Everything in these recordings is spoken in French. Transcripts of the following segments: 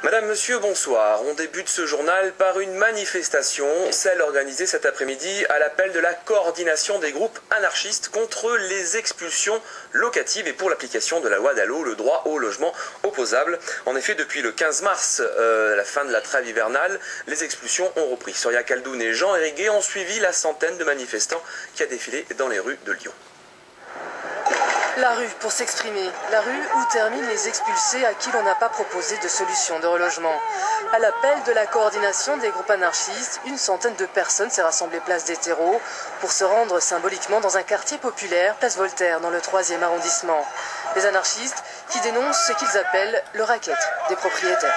Madame, monsieur, bonsoir. On débute ce journal par une manifestation, celle organisée cet après-midi à l'appel de la coordination des groupes anarchistes contre les expulsions locatives et pour l'application de la loi DALLO, le droit au logement opposable. En effet, depuis le 15 mars, la fin de la trêve hivernale, les expulsions ont repris. Soria Khaldoun et Jean Hériguet ont suivi la centaine de manifestants qui a défilé dans les rues de Lyon. La rue pour s'exprimer, la rue où terminent les expulsés à qui l'on n'a pas proposé de solution de relogement. À l'appel de la coordination des groupes anarchistes, une centaine de personnes s'est rassemblée place des Terreaux pour se rendre symboliquement dans un quartier populaire, place Voltaire, dans le 3e arrondissement. Les anarchistes qui dénoncent ce qu'ils appellent le racket des propriétaires.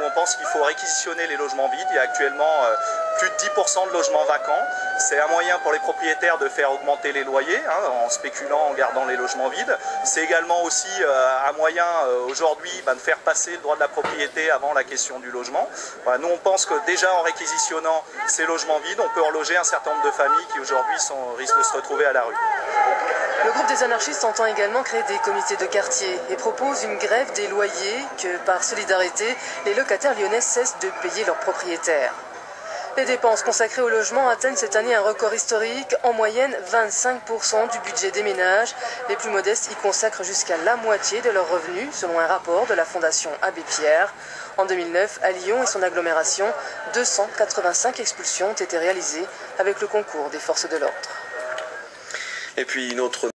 On pense qu'il faut réquisitionner les logements vides. Il y a actuellement plus de 10% de logements vacants. C'est un moyen pour les propriétaires de faire augmenter les loyers en spéculant, en gardant les logements vides. C'est également aussi un moyen aujourd'hui de faire passer le droit de la propriété avant la question du logement. Voilà, nous on pense que déjà en réquisitionnant ces logements vides, on peut reloger un certain nombre de familles qui aujourd'hui risquent de se retrouver à la rue. Le groupe des anarchistes entend également créer des comités de quartier et propose une grève des loyers que, par solidarité, les locataires lyonnais cessent de payer leurs propriétaires. Les dépenses consacrées au logement atteignent cette année un record historique, en moyenne 25% du budget des ménages. Les plus modestes y consacrent jusqu'à la moitié de leurs revenus, selon un rapport de la Fondation Abbé Pierre. En 2009, à Lyon et son agglomération, 285 expulsions ont été réalisées avec le concours des forces de l'ordre. Et puis une autre